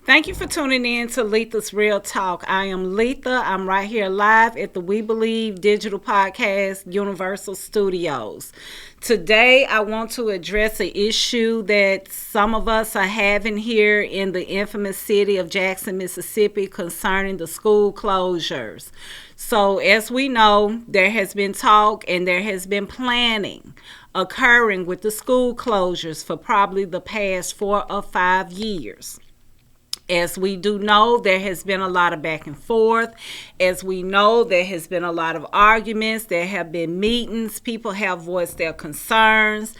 Thank you for tuning in to Letha's Real Talk. I am Letha. I'm right here live at the We Believe Digital Podcast Universal Studios. Today, I want to address an issue that some of us are having here in the infamous city of Jackson, Mississippi, concerning the school closures. So, as we know, there has been talk and there has been planning occurring with the school closures for probably the past 4 or 5 years. As we do know, there has been a lot of back and forth. As we know, there has been a lot of arguments. There have been meetings. People have voiced their concerns.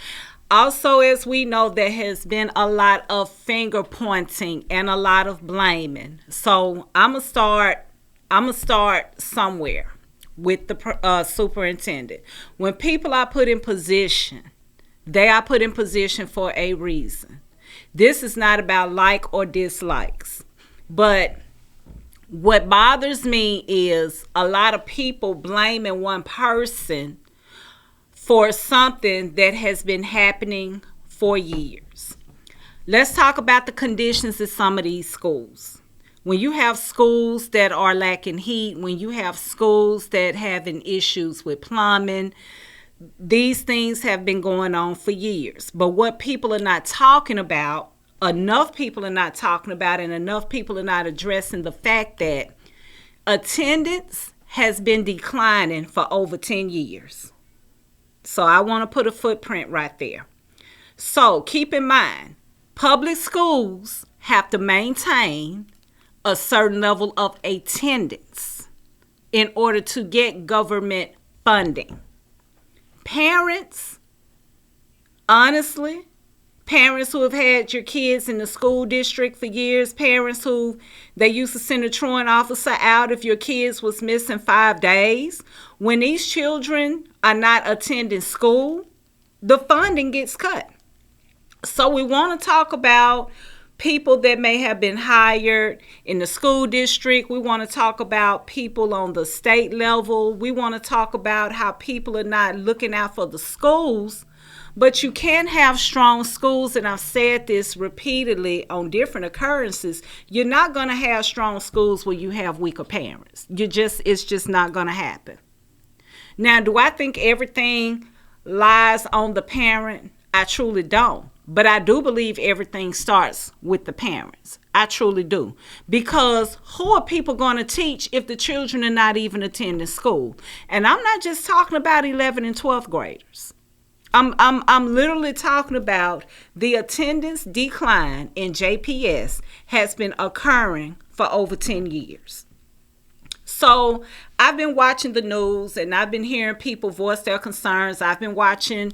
Also, as we know, there has been a lot of finger pointing and a lot of blaming. So I'm gonna start somewhere with the superintendent. When people are put in position, they are put in position for a reason. This is not about like or dislikes. But what bothers me is a lot of people blaming one person for something that has been happening for years. Let's talk about the conditions at some of these schools. When you have schools that are lacking heat, when you have schools that having issues with plumbing, these things have been going on for years. But what people are not talking about, enough people are not talking about, and enough people are not addressing the fact that attendance has been declining for over 10 years. So I want to put a footprint right there. So keep in mind, public schools have to maintain a certain level of attendance in order to get government funding. Parents, honestly, parents who have had your kids in the school district for years, parents who they used to send a truant officer out if your kids was missing 5 days. When these children are not attending school, the funding gets cut. So we want to talk about people that may have been hired in the school district. We want to talk about people on the state level. We want to talk about how people are not looking out for the schools. But you can have strong schools, and I've said this repeatedly on different occurrences. You're not going to have strong schools where you have weaker parents. It's just not going to happen. Now, do I think everything lies on the parent? I truly don't. But I do believe everything starts with the parents. I truly do. Because who are people going to teach if the children are not even attending school? And I'm not just talking about 11th and 12th graders. I'm literally talking about the attendance decline in JPS has been occurring for over 10 years. So I've been watching the news and I've been hearing people voice their concerns. I've been watching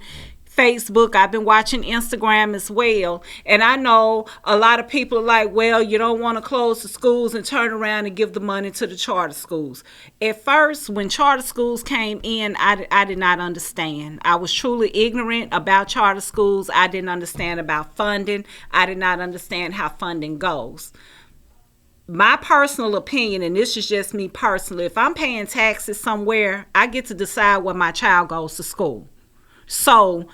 Facebook. I've been watching Instagram as well. And I know a lot of people are like, well, you don't want to close the schools and turn around and give the money to the charter schools. At first, when charter schools came in, I did not understand. I was truly ignorant about charter schools. I didn't understand about funding. I did not understand how funding goes. My personal opinion, and this is just me personally, if I'm paying taxes somewhere, I get to decide where my child goes to school. So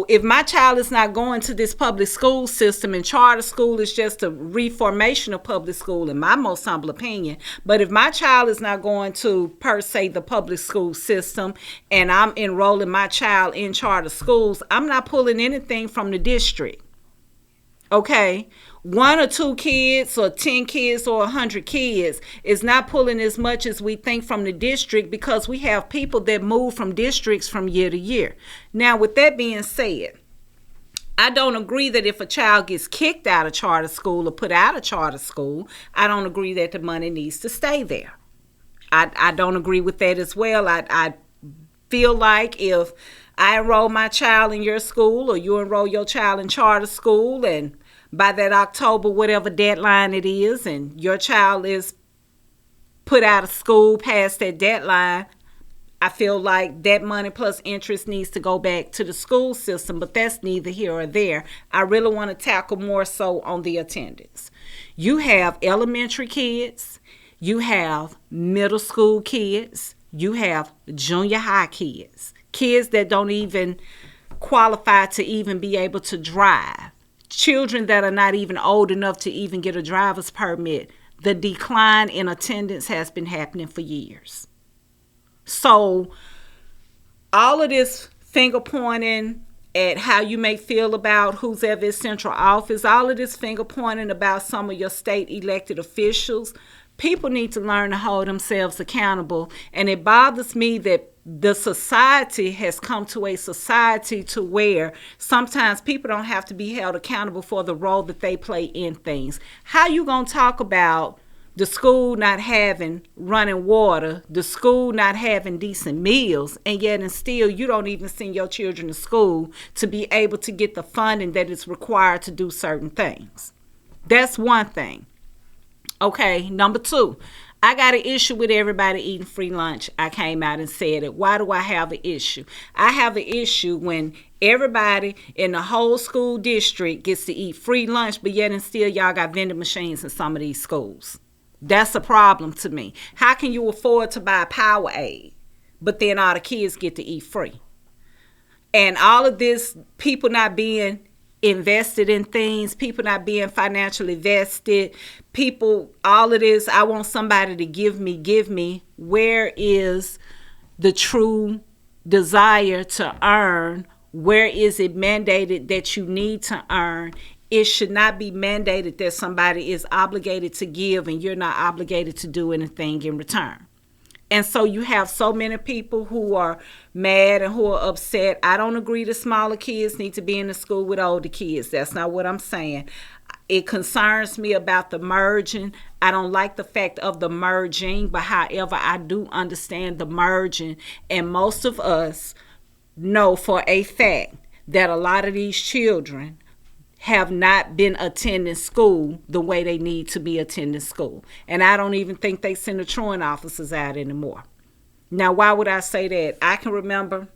if my child is not going to this public school system, and charter school is just a reformation of public school, in my most humble opinion, but if my child is not going to, per se, the public school system, and I'm enrolling my child in charter schools, I'm not pulling anything from the district. Okay? 1 or 2 kids or 10 kids or 100 kids is not pulling as much as we think from the district, because we have people that move from districts from year to year. Now, with that being said, I don't agree that if a child gets kicked out of charter school or put out of charter school, I don't agree that the money needs to stay there. I don't agree with that as well. I feel like if I enroll my child in your school, or you enroll your child in charter school, and by that October, whatever deadline it is, and your child is put out of school past that deadline, I feel like that money plus interest needs to go back to the school system, but that's neither here or there. I really want to tackle more so on the attendance. You have elementary kids, you have middle school kids, you have junior high kids, kids that don't even qualify to even be able to drive. children that are not even old enough to even get a driver's permit, the decline in attendance has been happening for years. So all of this finger pointing at how you may feel about who's ever in central office, all of this finger pointing about some of your state elected officials, people need to learn to hold themselves accountable. And it bothers me that the society has come to a society to where sometimes people don't have to be held accountable for the role that they play in things. How you gonna talk about the school not having running water, the school not having decent meals, and yet and still you don't even send your children to school to be able to get the funding that is required to do certain things? That's one thing. Okay, number two, I got an issue with everybody eating free lunch. I came out and said it. Why do I have an issue? I have an issue when everybody in the whole school district gets to eat free lunch, but yet and still y'all got vending machines in some of these schools. That's a problem to me. How can you afford to buy Powerade, but then all the kids get to eat free? And all of this, people not being invested in things, people not being financially vested, people, all of this, I want somebody to give me. Where is the true desire to earn? Where is it mandated that you need to earn? It should not be mandated that somebody is obligated to give and you're not obligated to do anything in return. And so you have so many people who are mad and who are upset. I don't agree that smaller kids need to be in the school with older kids. That's not what I'm saying. It concerns me about the merging. I don't like the fact of the merging, but however, I do understand the merging. And most of us know for a fact that a lot of these children have not been attending school the way they need to be attending school. And I don't even think they send the truant officers out anymore. Now, why would I say that? I can remember,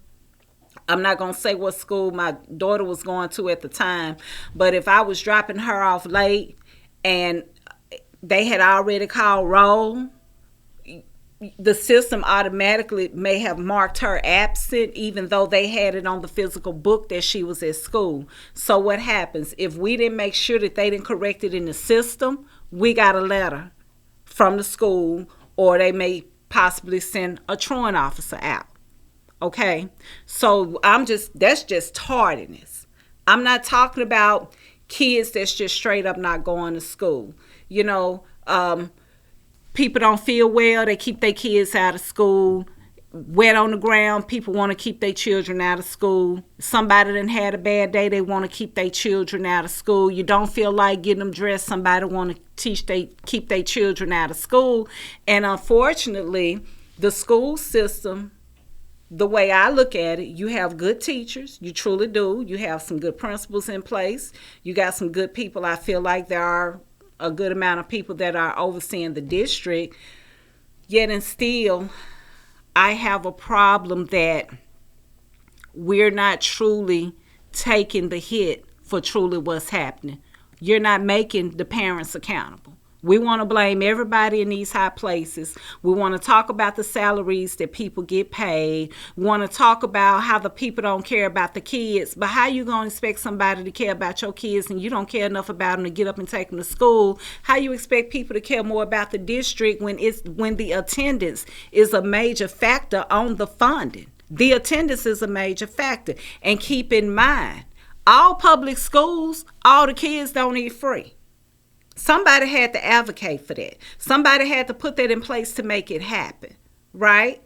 I'm not going to say what school my daughter was going to at the time, but if I was dropping her off late and they had already called roll, the system automatically may have marked her absent even though they had it on the physical book that she was at school. So what happens? If we didn't make sure that they didn't correct it in the system, we got a letter from the school, or they may possibly send a truant officer out. Okay? So that's just tardiness. I'm not talking about kids that's just straight up not going to school. You know, people don't feel well, they keep their kids out of school. Wet on the ground, people want to keep their children out of school. Somebody done had a bad day, they want to keep their children out of school. You don't feel like getting them dressed, somebody want to keep their children out of school. And unfortunately, the school system, the way I look at it, you have good teachers, you truly do. You have some good principals in place. You got some good people. I feel like there are a good amount of people that are overseeing the district, yet and still I have a problem that we're not truly taking the hit for truly what's happening. You're not making the parents accountable. We want to blame everybody in these high places. We want to talk about the salaries that people get paid. We want to talk about how the people don't care about the kids. But how you going to expect somebody to care about your kids and you don't care enough about them to get up and take them to school? How you expect people to care more about the district when the attendance is a major factor on the funding? The attendance is a major factor. And keep in mind, all public schools, all the kids don't eat free. Somebody had to advocate for that. Somebody had to put that in place to make it happen, right?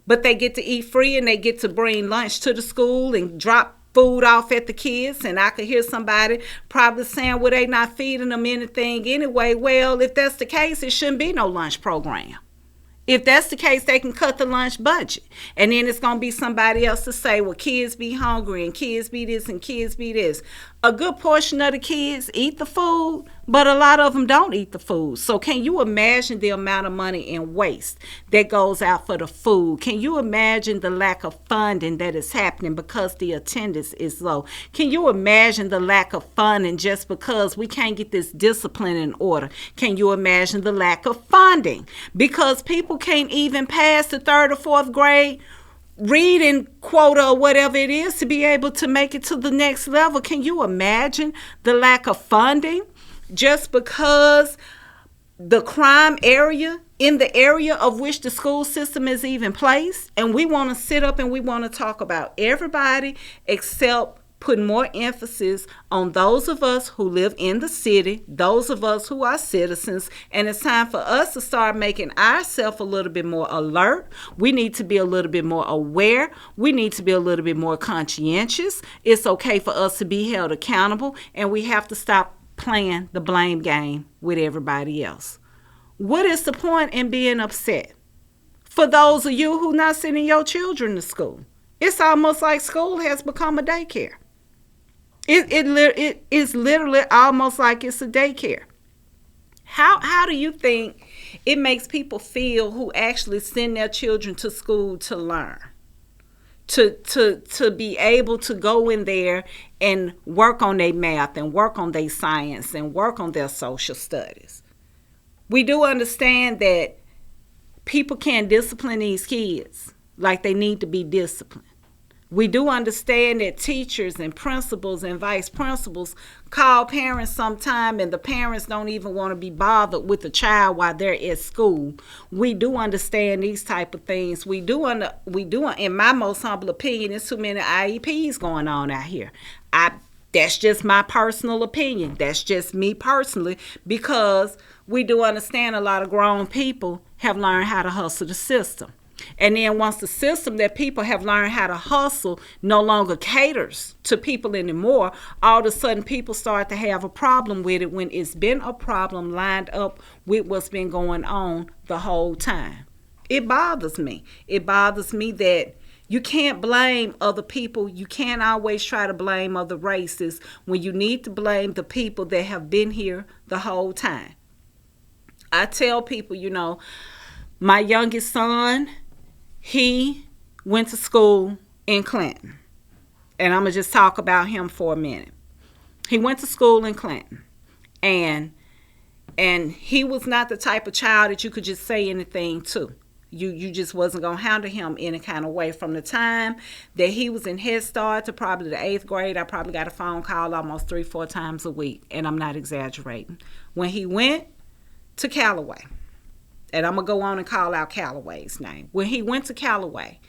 But they get to eat free and they get to bring lunch to the school and drop food off at the kids. And I could hear somebody probably saying, well, they not feeding them anything anyway. Well, if that's the case, it shouldn't be no lunch program. If that's the case, they can cut the lunch budget. And then it's going to be somebody else to say, well, kids be hungry and kids be this and kids be this. A good portion of the kids eat the food, but a lot of them don't eat the food. So can you imagine the amount of money and waste that goes out for the food? Can you imagine the lack of funding that is happening because the attendance is low? Can you imagine the lack of funding just because we can't get this discipline in order? Can you imagine the lack of funding because people can't even pass the 3rd or 4th grade reading quota or whatever it is to be able to make it to the next level. Can you imagine the lack of funding just because the crime area in the area of which the school system is even placed? And we want to sit up and we want to talk about everybody except putting more emphasis on those of us who live in the city, those of us who are citizens, and it's time for us to start making ourselves a little bit more alert. We need to be a little bit more aware. We need to be a little bit more conscientious. It's okay for us to be held accountable, and we have to stop playing the blame game with everybody else. What is the point in being upset? For those of you who not sending your children to school, it's almost like school has become a daycare. It is literally almost like it's a daycare. How do you think it makes people feel who actually send their children to school to learn? To be able to go in there and work on their math and work on their science and work on their social studies. We do understand that people can't discipline these kids like they need to be disciplined. We do understand that teachers and principals and vice principals call parents sometime and the parents don't even want to be bothered with the child while they're at school. We do understand these type of things. We do, in my most humble opinion, there's too many IEPs going on out here. That's just my personal opinion. That's just me personally, because we do understand a lot of grown people have learned how to hustle the system. And then once the system that people have learned how to hustle no longer caters to people anymore, all of a sudden people start to have a problem with it when it's been a problem lined up with what's been going on the whole time. It bothers me. It bothers me that you can't blame other people. You can't always try to blame other races when you need to blame the people that have been here the whole time. I tell people, my youngest son, he went to school in Clinton. And I'm going to just talk about him for a minute. He went to school in Clinton. And he was not the type of child that you could just say anything to. You just wasn't going to handle him any kind of way. From the time that he was in Head Start to probably the 8th grade, I probably got a phone call almost 3-4 times a week. And I'm not exaggerating. When he went to Callaway, and I'm going to go on and call out Callaway's name. When he went to Callaway,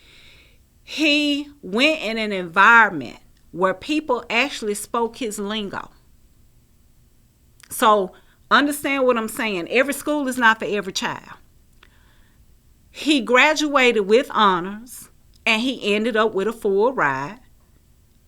he went in an environment where people actually spoke his lingo. So understand what I'm saying. Every school is not for every child. He graduated with honors, and he ended up with a full ride,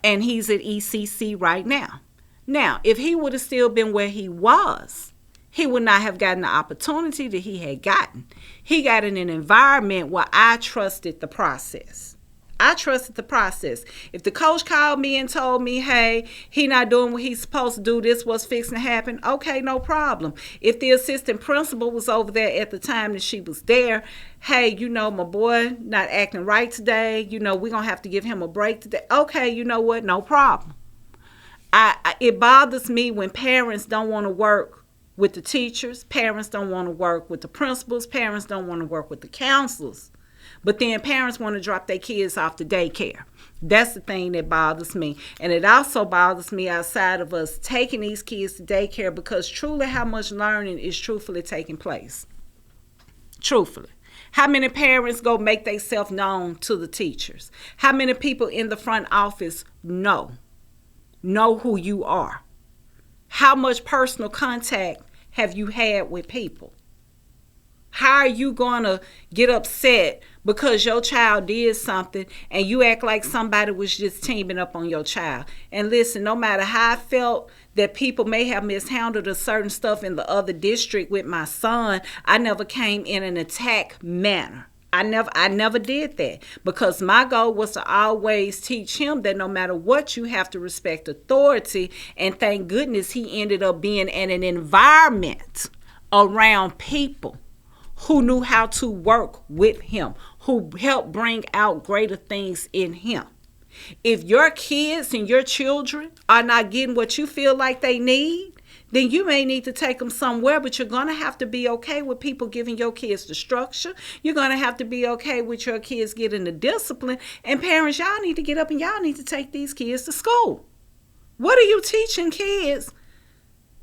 and he's at ECC right now. Now, if he would have still been where he was, he would not have gotten the opportunity that he had gotten. He got in an environment where I trusted the process. I trusted the process. If the coach called me and told me, hey, he not doing what he's supposed to do, this was fixing to happen, okay, no problem. If the assistant principal was over there at the time that she was there, hey, my boy not acting right today, we're going to have to give him a break today. Okay, you know what, no problem. It bothers me when parents don't want to work with the teachers, parents don't want to work with the principals, parents don't want to work with the counselors, but then parents want to drop their kids off to daycare. That's the thing that bothers me. And it also bothers me outside of us taking these kids to daycare, because truly how much learning is truthfully taking place. Truthfully. How many parents go make themselves known to the teachers? How many people in the front office know who you are? How much personal contact have you had with people? How are you going to get upset because your child did something and you act like somebody was just teaming up on your child? And listen, no matter how I felt that people may have mishandled a certain stuff in the other district with my son, I never came in an attack manner. I never did that, because my goal was to always teach him that no matter what, you have to respect authority. And thank goodness he ended up being in an environment around people who knew how to work with him, who helped bring out greater things in him. If your kids and your children are not getting what you feel like they need, then you may need to take them somewhere, but you're going to have to be okay with people giving your kids the structure. You're going to have to be okay with your kids getting the discipline. And parents, y'all need to get up and y'all need to take these kids to school. What are you teaching kids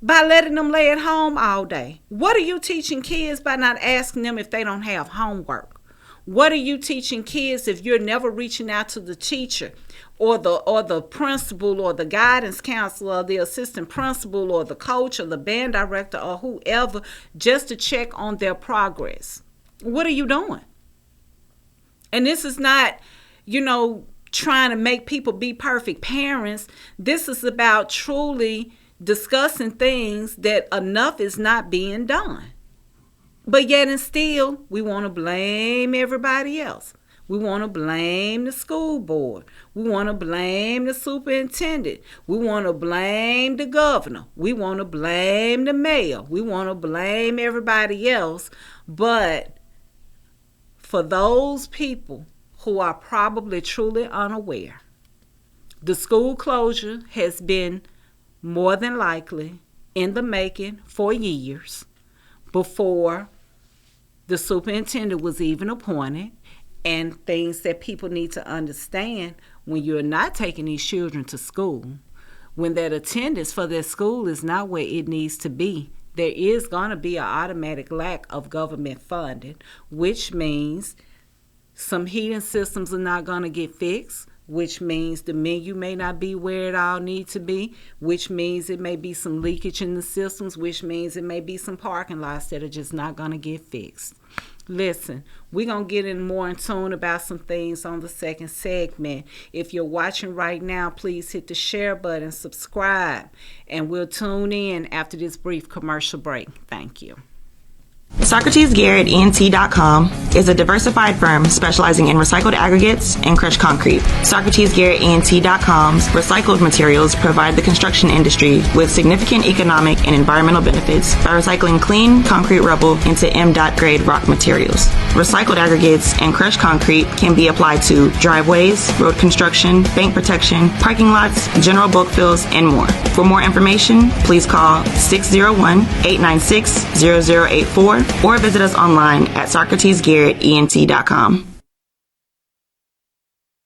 by letting them lay at home all day? What are you teaching kids by not asking them if they don't have homework? What are you teaching kids if you're never reaching out to the teacher or the principal or the guidance counselor or the assistant principal or the coach or the band director or whoever just to check on their progress? What are you doing? And this is not, trying to make people be perfect parents. This is about truly discussing things that enough is not being done. But yet and still, we want to blame everybody else. We want to blame the school board. We want to blame the superintendent. We want to blame the governor. We want to blame the mayor. We want to blame everybody else. But for those people who are probably truly unaware, the school closure has been more than likely in the making for years before the superintendent was even appointed. And things that people need to understand: when you're not taking these children to school, when that attendance for their school is not where it needs to be, there is going to be an automatic lack of government funding, which means some heating systems are not going to get fixed, which means the menu may not be where it all needs to be, which means it may be some leakage in the systems, which means it may be some parking lots that are just not going to get fixed. Listen, we're going to get in more in tune about some things on the second segment. If you're watching right now, please hit the share button, subscribe, and we'll tune in after this brief commercial break. Thank you. SocratesGarrettENT.com is a diversified firm specializing in recycled aggregates and crushed concrete. SocratesGarrettENT.com's recycled materials provide the construction industry with significant economic and environmental benefits by recycling clean concrete rubble into M.Dot grade rock materials. Recycled aggregates and crushed concrete can be applied to driveways, road construction, bank protection, parking lots, general bulk fills, and more. For more information, please call 601-896-0084 or visit us online at SocratesGarrettENT.com.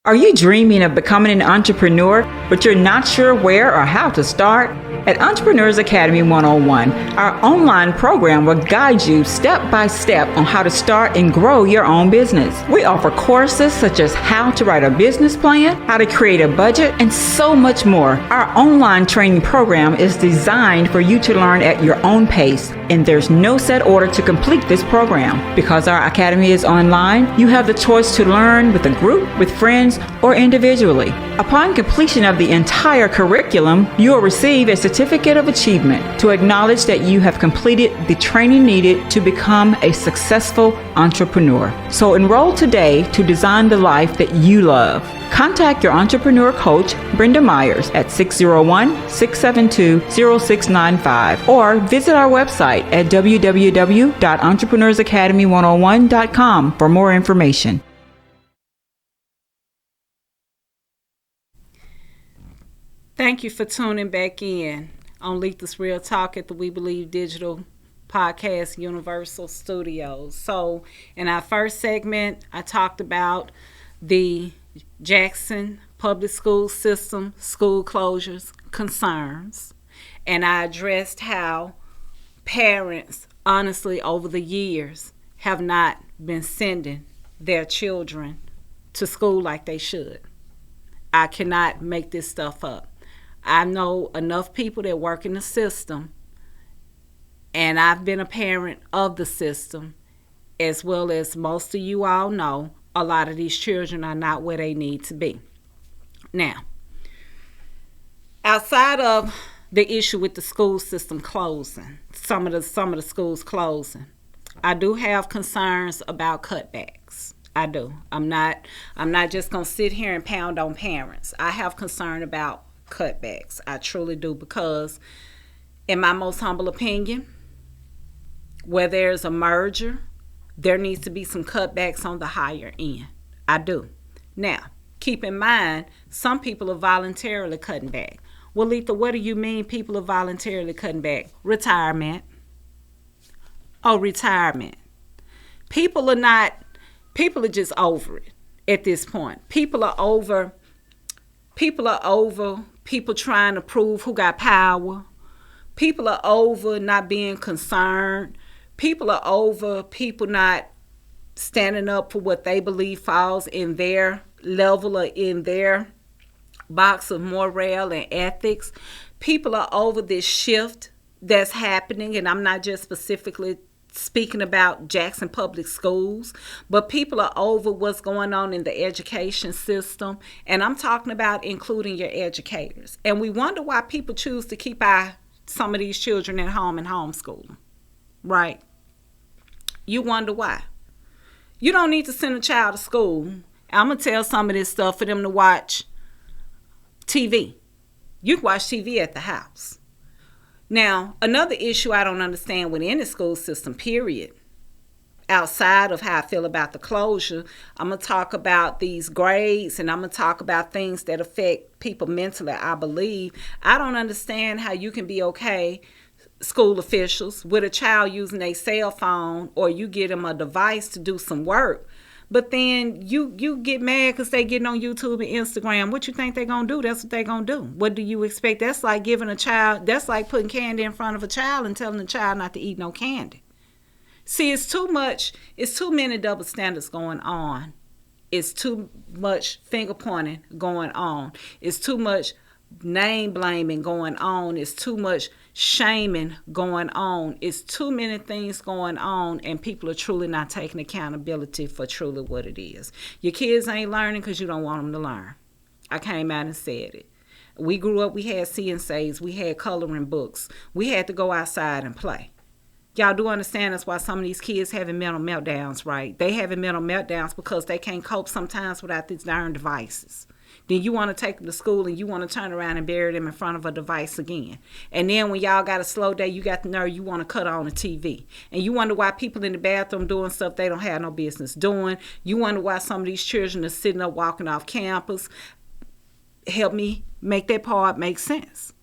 Are you dreaming of becoming an entrepreneur, but you're not sure where or how to start? At Entrepreneurs Academy 101, our online program will guide you step by step on how to start and grow your own business. We offer courses such as how to write a business plan, how to create a budget, and so much more. Our online training program is designed for you to learn at your own pace, and there's no set order to complete this program. Because our academy is online, you have the choice to learn with a group, with friends, or individually. Upon completion of the entire curriculum, you will receive a certificate of achievement to acknowledge that you have completed the training needed to become a successful entrepreneur. So enroll today to design the life that you love. Contact your entrepreneur coach, Brenda Myers, at 601-672-0695 or visit our website at www.entrepreneursacademy101.com for more information. Thank you for tuning back in on Letha's Real Talk at the We Believe Digital Podcast Universal Studios. So in our first segment, I talked about the Jackson Public School System, school closures, concerns. And I addressed how parents, honestly, over the years, have not been sending their children to school like they should. I cannot make this stuff up. I know enough people that work in the system, and I've been a parent of the system, as well as most of you all know, a lot of these children are not where they need to be. Now, outside of the issue with the school system closing, some of the schools closing, I do have concerns about cutbacks. I do. I'm not just gonna sit here and pound on parents. I have concern about cutbacks. I truly do, because in my most humble opinion, where there's a merger, there needs to be some cutbacks on the higher end. I do. Now, keep in mind, some people are voluntarily cutting back. Well, Letha, what do you mean people are voluntarily cutting back? Retirement. Oh, retirement. People are not, people are just over it at this point. People trying to prove who got power. People are over not being concerned. People are over people not standing up for what they believe falls in their level or in their box of morale and ethics. People are over this shift that's happening, and I'm not just specifically speaking about Jackson Public Schools, but people are over what's going on in the education system, and I'm talking about including your educators. And we wonder why people choose to keep some of these children at home and homeschool them, right? You wonder why. You don't need to send a child to school. I'm going to tell some of this stuff for them to watch TV. You can watch TV at the house. Now, another issue I don't understand within the school system, period, outside of how I feel about the closure, I'm going to talk about these grades, and I'm going to talk about things that affect people mentally, I believe. I don't understand how you can be okay, school officials, with a child using a cell phone, or you get them a device to do some work, but then you get mad because they getting on YouTube and Instagram. What you think they going to do? That's what they going to do. What do you expect? That's like that's like putting candy in front of a child and telling the child not to eat no candy. See, it's too many double standards going on. It's too much finger pointing going on. It's too much name blaming going on. It's too much shaming going on. It's too many things going on, and people are truly not taking accountability for truly what it is. Your kids ain't learning because you don't want them to learn. I came out and said it. We grew up, we had CNCs, we had coloring books. We had to go outside and play. Y'all do understand that's why some of these kids having mental meltdowns, right? They having mental meltdowns because they can't cope sometimes without these darn devices. Then you want to take them to school and you want to turn around and bury them in front of a device again. And then when y'all got a slow day, you got the nerve, you want to cut on the TV. And you wonder why people in the bathroom doing stuff they don't have no business doing. You wonder why some of these children are sitting up walking off campus. Help me make that part make sense.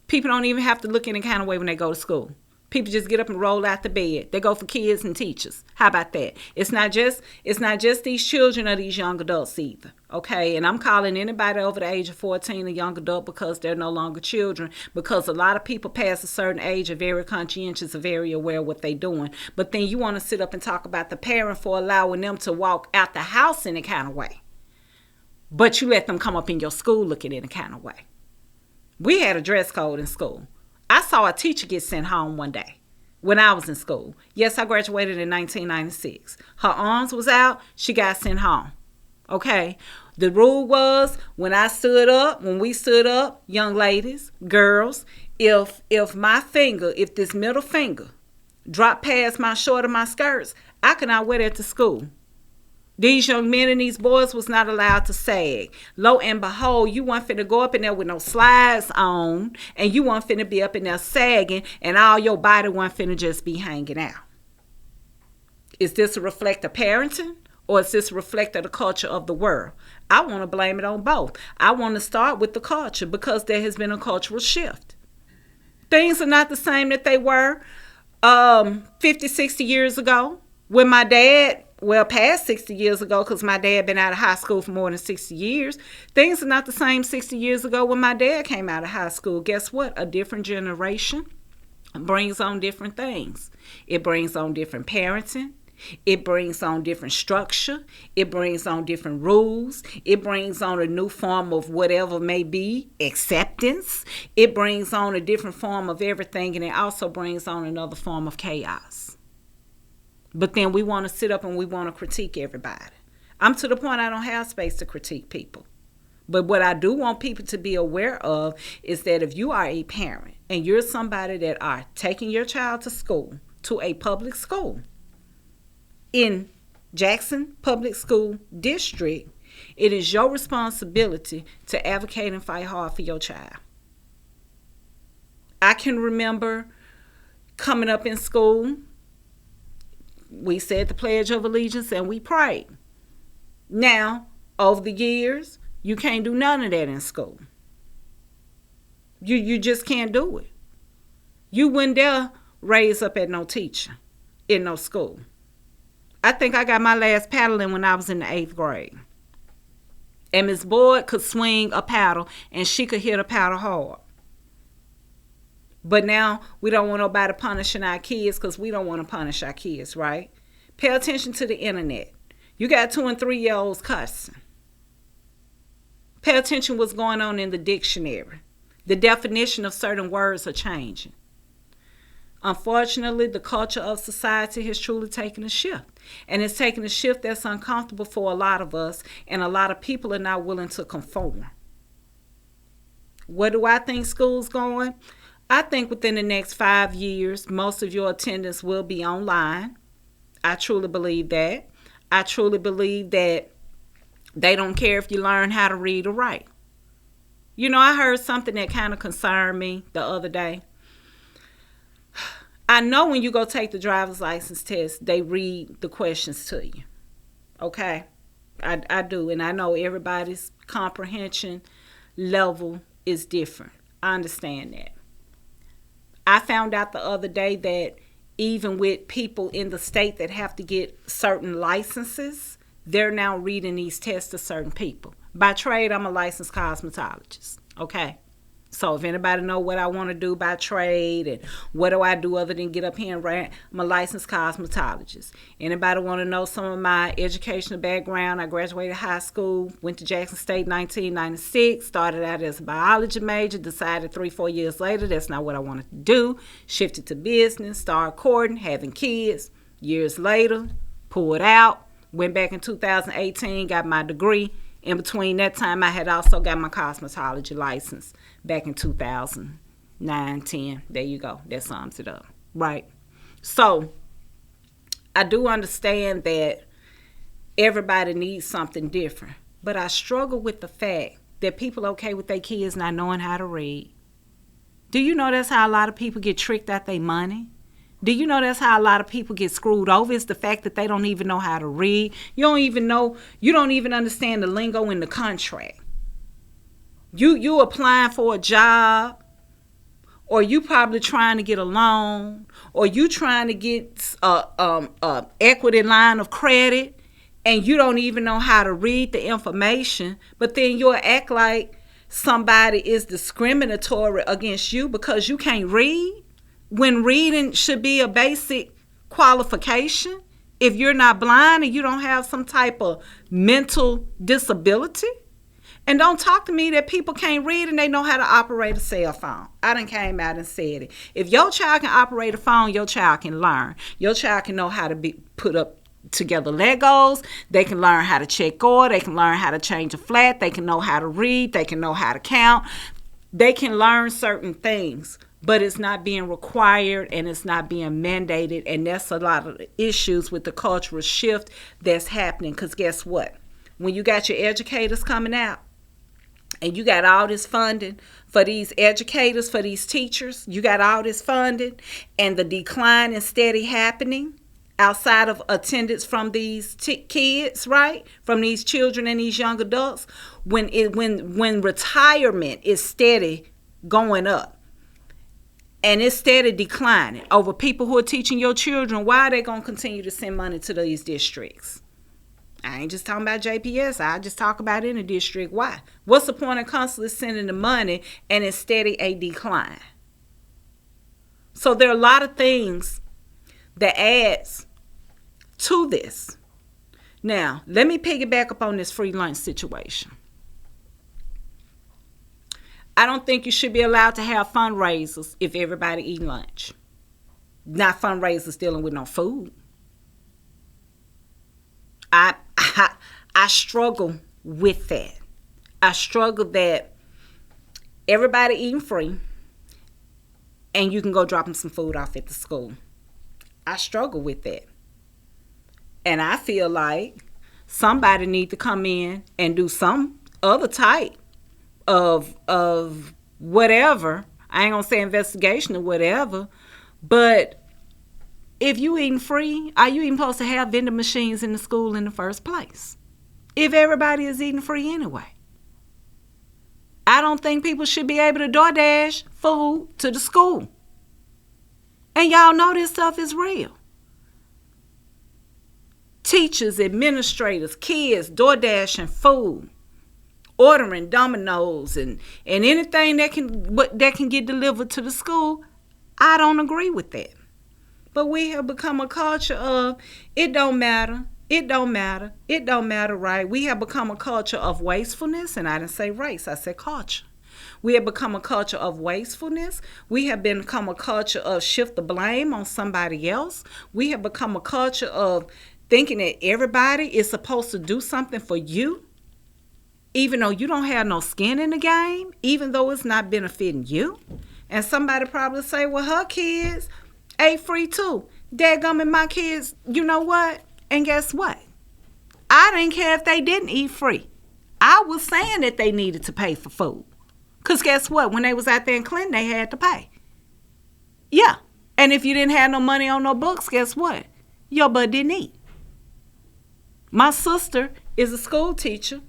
People don't even have to look any kind of way when they go to school. People just get up and roll out the bed. They go for kids and teachers. How about that? It's not just these children or these young adults either. Okay, and I'm calling anybody over the age of 14 a young adult because they're no longer children, because a lot of people past a certain age are very conscientious, are very aware of what they're doing. But then you want to sit up and talk about the parent for allowing them to walk out the house in a kind of way. But you let them come up in your school looking in a kind of way. We had a dress code in school. I saw a teacher get sent home one day when I was in school. Yes, I graduated in 1996. Her arms was out. She got sent home. Okay. The rule was when we stood up, young ladies, girls, if this middle finger dropped past my short of my skirts, I could not wear that to school. These young men and these boys was not allowed to sag. Lo and behold, you weren't finna go up in there with no slides on, and you weren't finna be up in there sagging, and all your body wasn't finna just be hanging out. Is this a reflect of parenting, or is this a reflect of the culture of the world? I want to blame it on both. I want to start with the culture because there has been a cultural shift. Things are not the same that they were 50, 60 years ago when my dad, past 60 years ago, because my dad been out of high school for more than 60 years. Things are not the same 60 years ago when my dad came out of high school. Guess what? A different generation brings on different things. It brings on different parenting. It brings on different structure. It brings on different rules. It brings on a new form of whatever may be, acceptance. It brings on a different form of everything, and it also brings on another form of chaos. But then we want to sit up and we want to critique everybody. I'm to the point I don't have space to critique people. But what I do want people to be aware of is that if you are a parent and you're somebody that are taking your child to school, to a public school in Jackson Public School District, it is your responsibility to advocate and fight hard for your child. I can remember coming up in school, we said the Pledge of Allegiance and we prayed. Now, over the years, you can't do none of that in school. You just can't do it. You wouldn't dare raise up at no teacher in no school. I think I got my last paddling when I was in the 8th grade. And Miss Boyd could swing a paddle, and she could hit a paddle hard. But now we don't want nobody punishing our kids because we don't want to punish our kids, right? Pay attention to the internet. You got 2 and 3-year-olds cussing. Pay attention what's going on in the dictionary. The definition of certain words are changing. Unfortunately, the culture of society has truly taken a shift. And it's taken a shift that's uncomfortable for a lot of us, and a lot of people are not willing to conform. Where do I think school's going? I think within the next 5 years, most of your attendance will be online. I truly believe that. I truly believe that they don't care if you learn how to read or write. You know, I heard something that kind of concerned me the other day. I know when you go take the driver's license test, they read the questions to you. Okay? I do. And I know everybody's comprehension level is different. I understand that. I found out the other day that even with people in the state that have to get certain licenses, they're now reading these tests to certain people. By trade, I'm a licensed cosmetologist. Okay? So if anybody know what I want to do by trade and what do I do other than get up here and rant, I'm a licensed cosmetologist. Anybody want to know some of my educational background? I graduated high school, went to Jackson State 1996, started out as a biology major, decided 3-4 years later that's not what I wanted to do, shifted to business, started courting, having kids. Years later, pulled out, went back in 2018, got my degree. In between that time, I had also got my cosmetology license back in 2009, 10. There you go. That sums it up, right? So I do understand that everybody needs something different, but I struggle with the fact that people are okay with their kids not knowing how to read. Do you know that's how a lot of people get tricked out their money? Do you know that's how a lot of people get screwed over? It's the fact that they don't even know how to read. You don't even understand the lingo in the contract. You applying for a job, or you probably trying to get a loan, or you trying to get a equity line of credit, and you don't even know how to read the information, but then you'll act like somebody is discriminatory against you because you can't read, when reading should be a basic qualification if you're not blind and you don't have some type of mental disability. And don't talk to me that people can't read and they know how to operate a cell phone. I done came out and said it. If your child can operate a phone, your child can learn. Your child can know how to put up together Legos. They can learn how to check oil. They can learn how to change a flat. They can know how to read. They can know how to count. They can learn certain things, but it's not being required and it's not being mandated. And that's a lot of the issues with the cultural shift that's happening. Because guess what? When you got your educators coming out, and you got all this funding for these educators, for these teachers, you got all this funding, and the decline is steady happening outside of attendance from these kids, right? From these children and these young adults, when retirement is steady going up and it's steady declining over people who are teaching your children, why are they going to continue to send money to these districts? I ain't just talking about JPS. I just talk about in the district. Why? What's the point of constantly sending the money and it's steady a decline? So there are a lot of things that adds to this. Now, let me piggyback up on this free lunch situation. I don't think you should be allowed to have fundraisers if everybody eat lunch. Not fundraisers dealing with no food. I struggle with that. I struggle that everybody eating free and you can go drop them some food off at the school. I struggle with that. And I feel like somebody need to come in and do some other type of whatever. I ain't gonna say investigation or whatever, but if you eating free, are you even supposed to have vending machines in the school in the first place? If everybody is eating free anyway. I don't think people should be able to DoorDash food to the school. And y'all know this stuff is real. Teachers, administrators, kids DoorDashing food, ordering Domino's and anything that can get delivered to the school. I don't agree with that. But we have become a culture of it don't matter. It don't matter. It don't matter, right? We have become a culture of wastefulness, and I didn't say race, I said culture. We have become a culture of wastefulness. We have become a culture of shift the blame on somebody else. We have become a culture of thinking that everybody is supposed to do something for you, even though you don't have no skin in the game, even though it's not benefiting you. And somebody probably say, well, her kids ate free too. Dadgummit, my kids, you know what? And guess what? I didn't care if they didn't eat free. I was saying that they needed to pay for food. Because guess what? When they was out there in Clinton, they had to pay. Yeah. And if you didn't have no money on no books, guess what? Your butt didn't eat. My sister is a school teacher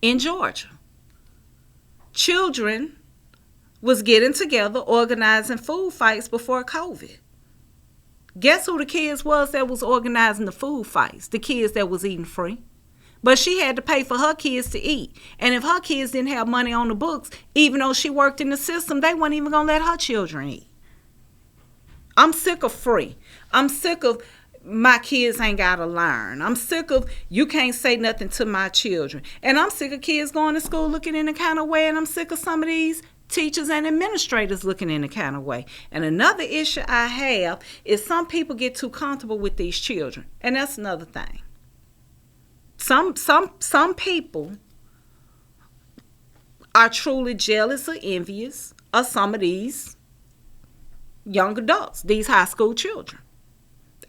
in Georgia. Children was getting together, organizing food fights before COVID. Guess who the kids was that was organizing the food fights? The kids that was eating free. But she had to pay for her kids to eat. And if her kids didn't have money on the books, even though she worked in the system, they weren't even going to let her children eat. I'm sick of free. I'm sick of my kids ain't got to learn. I'm sick of you can't say nothing to my children. And I'm sick of kids going to school looking in the kind of way, and I'm sick of some of these teachers and administrators looking in the kind of way. And another issue I have is some people get too comfortable with these children. And that's another thing. Some people are truly jealous or envious of some of these young adults, these high school children.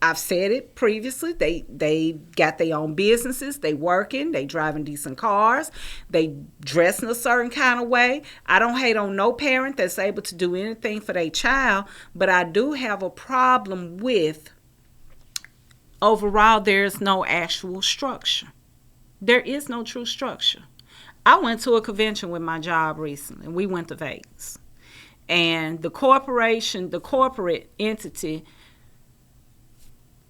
I've said it previously. They got their own businesses. They working. They driving decent cars. They dressing a certain kind of way. I don't hate on no parent that's able to do anything for their child, but I do have a problem with overall there's no actual structure. There is no true structure. I went to a convention with my job recently. We went to Vegas. And the corporate entity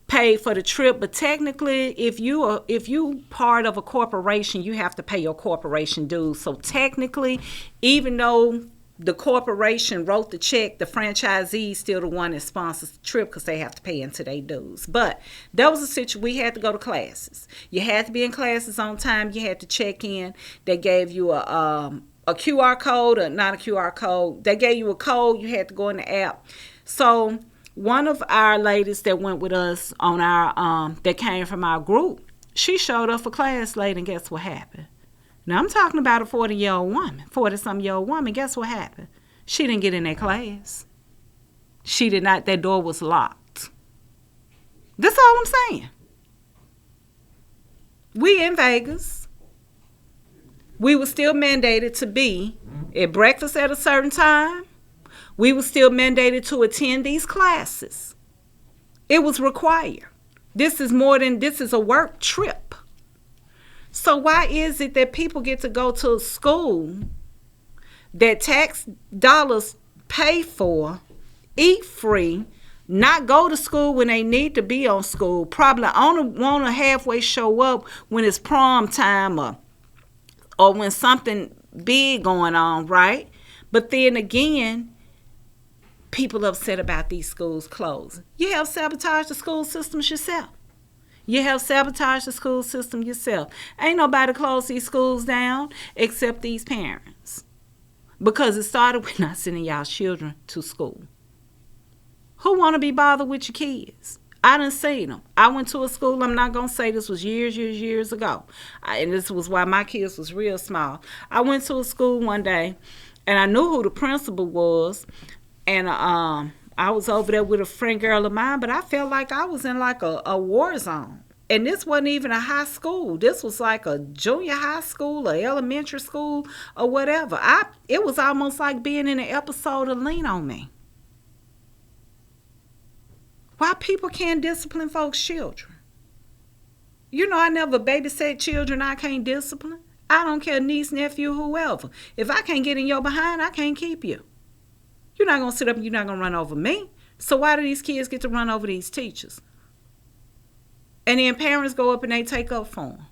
paid for the trip, but technically if you part of a corporation, you have to pay your corporation dues. So technically, even though the corporation wrote the check, the franchisee is still the one that sponsors the trip because they have to pay into their dues. But that was a situation. We had to go to classes. You had to be in classes on time. You had to check in. They gave you a QR code, or not a QR code. They gave you a code. You had to go in the app. So one of our ladies that went with us on our that came from our group, she showed up for class late, and guess what happened? Now I'm talking about a 40-something-year-old woman. Guess what happened? She didn't get in that class. She did not. That door was locked. That's all I'm saying. We in Vegas. We were still mandated to be at breakfast at a certain time. We were still mandated to attend these classes. It was required. This is a work trip. So why is it that people get to go to a school that tax dollars pay for, eat free, not go to school when they need to be on school, probably only want to halfway show up when it's prom time or when something big going on, right? But then again, people upset about these schools closing. You have sabotaged the school systems yourself. You have sabotaged the school system yourself. Ain't nobody close these schools down except these parents. Because it started with not sending y'all children to school. Who want to be bothered with your kids? I done seen them. I went to a school, I'm not going to say this was years ago. And this was why my kids was real small. I went to a school one day, and I knew who the principal was. And I was over there with a friend girl of mine, but I felt like I was in like a war zone. And this wasn't even a high school. This was like a junior high school or elementary school or whatever. It was almost like being in an episode of Lean on Me. Why people can't discipline folks' children? You know, I never babysat children I can't discipline. I don't care, niece, nephew, whoever. If I can't get in your behind, I can't keep you. You're not going to sit up and you're not going to run over me. So why do these kids get to run over these teachers? And then parents go up and they take up for them.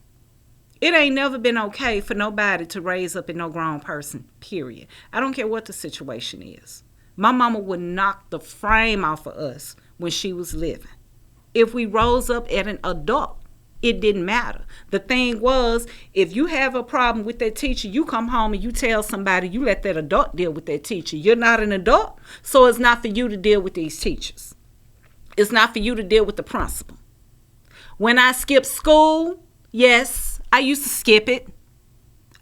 It ain't never been okay for nobody to raise up in no grown person, period. I don't care what the situation is. My mama would knock the frame off of us when she was living. If we rose up at an adult, it didn't matter. The thing was, if you have a problem with that teacher, you come home and you tell somebody, you let that adult deal with that teacher. You're not an adult, so it's not for you to deal with these teachers. It's not for you to deal with the principal. When I skipped school, yes, I used to skip it.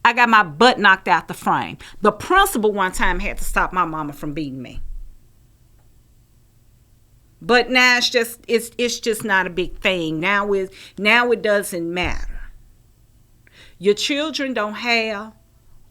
I got my butt knocked out the frame. The principal one time had to stop my mama from beating me. But now it's just not a big thing. Now it doesn't matter. Your children don't have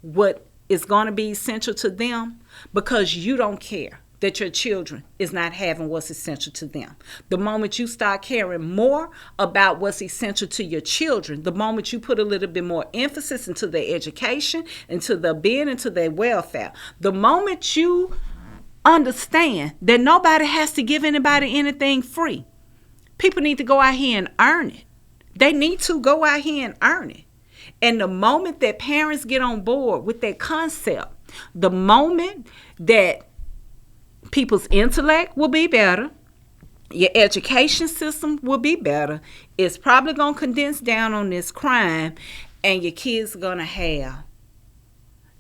what is going to be essential to them because you don't care that your children is not having what's essential to them. The moment you start caring more about what's essential to your children, the moment you put a little bit more emphasis into their education, into their being, into their welfare, the moment you understand that nobody has to give anybody anything free. People need to go out here and earn it. They need to go out here and earn it. And the moment that parents get on board with that concept, the moment that people's intellect will be better, your education system will be better, it's probably going to condense down on this crime, and your kids are going to have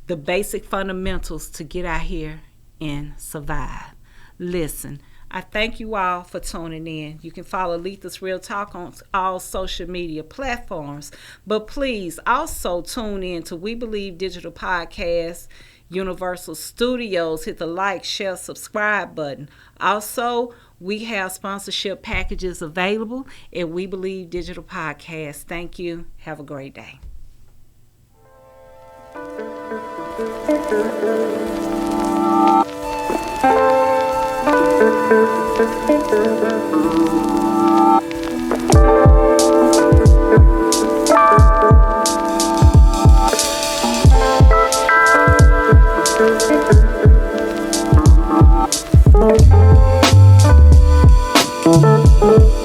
the basic fundamentals to get out here and survive. Listen, I thank you all for tuning in. You can follow Letha's Real Talk on all social media platforms, but please also tune in to We Believe Digital Podcast, Universal Studios. Hit the like, share, subscribe button. Also, we have sponsorship packages available at We Believe Digital Podcast. Thank you. Have a great day. Thank you.